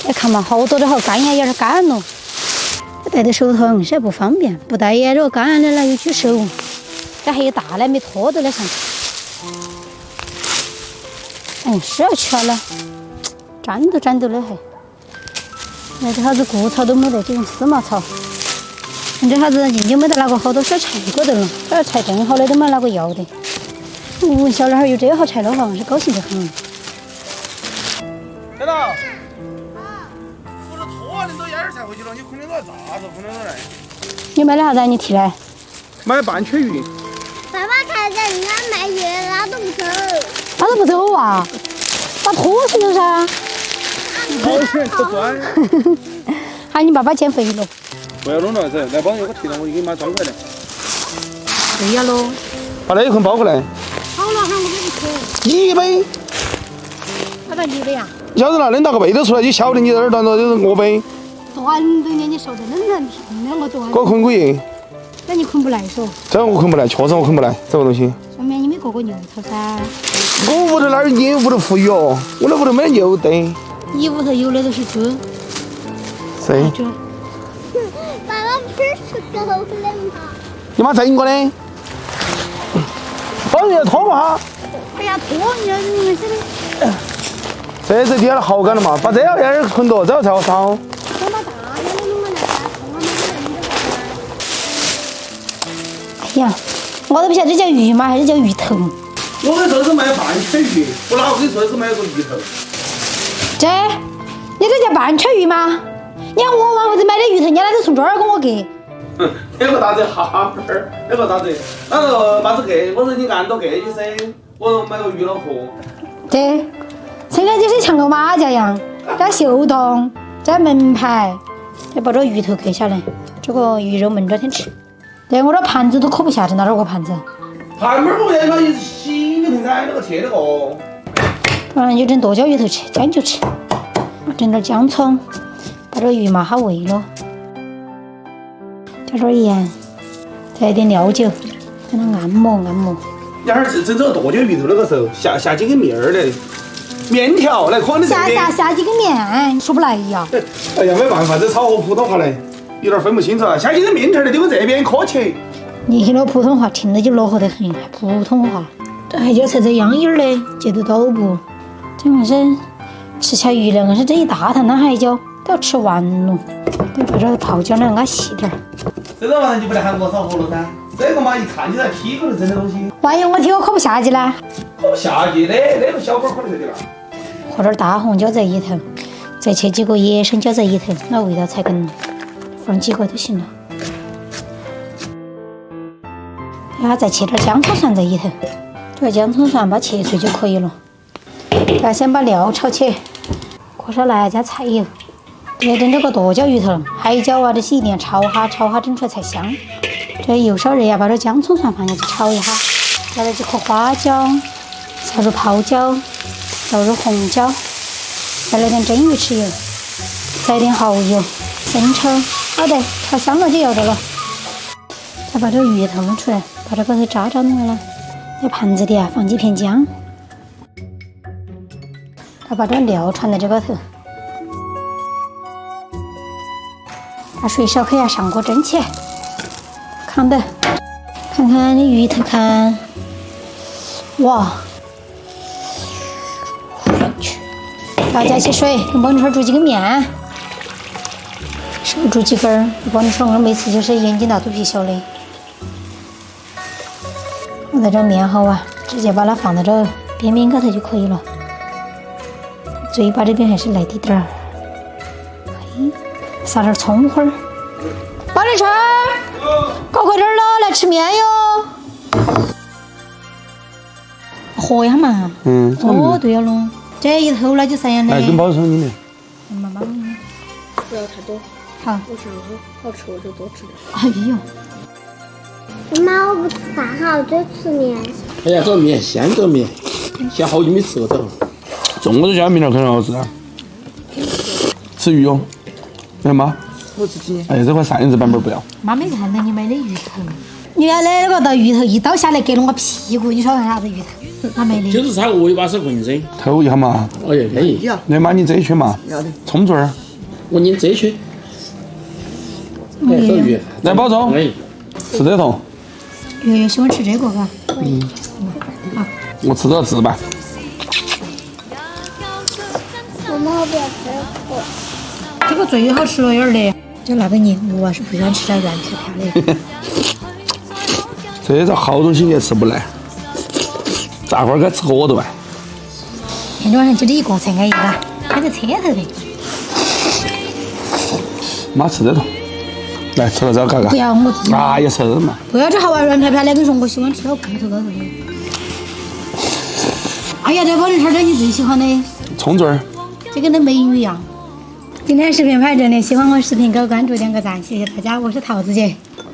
这看嘛，好多的好干呀，有点干了。戴在手头硬是不方便，不戴呀，这个干的了又去收。这还有大的没拖到了上。是要去了，粘到了还。那这下子谷草都没得，这种丝麻草。这下子研究没得那个好多小柴过得了，这柴正好的都没哪个要的。我小男孩有这好柴的话，是高兴得很。小道，我这拖完的都1、2才回去了，你空调来咋子？空调来？你买的啥子？你提来。买半缺鱼。爸爸看见人家卖鱼，他都不走。他都不走啊？把拖去了噻。好钱可赚。喊你爸爸减肥了。不要弄了噻，来帮我提了，我就给你买装回来。对呀喽。把那一捆包过来。好了，喊我给你1杯。他咋你的呀？你晓得了，拎到个背都出来，就晓得你在这儿端着就是我背。断着呢，你说的冷冷平的我断。给我捆可以。那你捆不来说？这我捆不来，确实我捆不来这个东西。说明你没过过牛头噻。我屋头哪儿你屋头富裕哦？我那屋头没得牛的。你屋头有的都是猪。谁？猪。爸爸不是吃狗的吗？你妈整过的？帮人家拖嘛。哎呀，拖人这里。这是点了好干了嘛，把这样样捆到，这样才好烧。我把大的弄过来，我们这个哎呀，我都不晓得这叫鱼吗，还是叫鱼头？我跟你说是卖半缺鱼，我哪个跟你说是卖个鱼头？这，你这叫半缺鱼吗？你看我往回子买的鱼头，人家那都从这儿给我给。那个大子哈本儿，那个大子，那个把子给，我说你按到给去噻，我说买个鱼脑壳。对，这个就是像个马甲一样，加袖筒，加门牌，再把这个鱼头给下来，这个鱼肉焖着天吃。对，我这盘子都可不下去，哪儿个盘子？盘门不得嘛，一洗就平噻，那个切那个。就整剁椒鱼头吃，将就吃。整点姜葱，把这鱼麻好煨了，加点盐，再一点料酒，给它按摩按摩。你哈儿整这个剁椒鱼头那个时候，下几根面儿来，面条来可能下几根面，说不来呀。哎呀，没办法，这炒和普通话嘞，有点分不清楚了。下几根面条来丢这边可切。你听了普通话听着就落后得很，还普通话。这海椒菜这样样的，觉得到不？这硬是吃起来鱼了，硬是这一大坛的海椒都要吃完了。得把这泡椒呢给它细点儿。这个玩意就不得喊我炒活了噻。这个嘛，一看就在批口头整的东西。万一我听我可不下去呢？可下去的，那个小锅可能得了。和点大红椒在里头，再切几个野生椒在里头，那味道才更浓。放几个就行了。然后再切点姜葱蒜在里头，这个姜葱蒜把切碎就可以了。再先把料炒起，锅烧来加菜油，再整这个剁椒鱼头、海椒啊这些一定要炒哈整出来才香。这油烧热呀，把这姜葱蒜放下去炒一下，再来几颗花椒，下入泡椒，倒入红椒，再来点蒸鱼豉油，再点蚝油，生抽，好的，炒香了就要得了。再把这个鱼头弄出来，把这个头渣弄来了，在盘子里啊放几片姜，再把这料传在这个头，把水烧开呀，上锅蒸起来，看的，看看这鱼头看，哇，然后加些水，跟帮你说煮几个面，少煮几根儿。我帮你说，我每次就是眼睛大肚皮小的。我在这面后啊，直接把它放在这边边高头就可以了。嘴巴这边还是来滴点儿，撒点葱花儿。王立春，搞快点儿了，来吃面哟。和一下嘛。哦，对了喽，这一头那就三样的。来，跟包上里面。妈妈，不要太多。好。我想说好吃我就多吃点。哎呦。妈，我不吃饭哈，我就吃面。哎呀，这个面鲜，这个面，现在好久没吃过这个。中午这家面条肯定好吃啊。吃鱼哦，来妈。我自己。哎，这块扇子版本不要。妈没看到你买的鱼头，你原来那个鱼头一刀下来给了我屁股，你说干啥子鱼头？哪没的？就是差个尾巴是浑身。偷一下嘛，哦也可以，你把你这一圈嘛，葱嘴儿，我拧这圈。哎，手鱼。来保重，哎，吃这头，月月喜欢吃这个嘎。我吃点糍粑。我们要不要吃火？这个最好吃了点儿的，就那个泥，我是不喜欢吃点软飘飘的。这好东西也吃不来，大伙儿该吃活的吧？今天晚上就你一个才安逸吧，还在车头的。妈吃这头，来吃了这个嘎嘎不。要我自己。哎呀，吃嘛，不要这好玩软飘飘的，跟你说我喜欢吃到骨头高头的。哎呀，这宝儿点你最喜欢的，葱嘴儿。就跟那美女一样。今天视频拍这里，喜欢我视频给我关注点个赞，谢谢大家，我是桃子姐。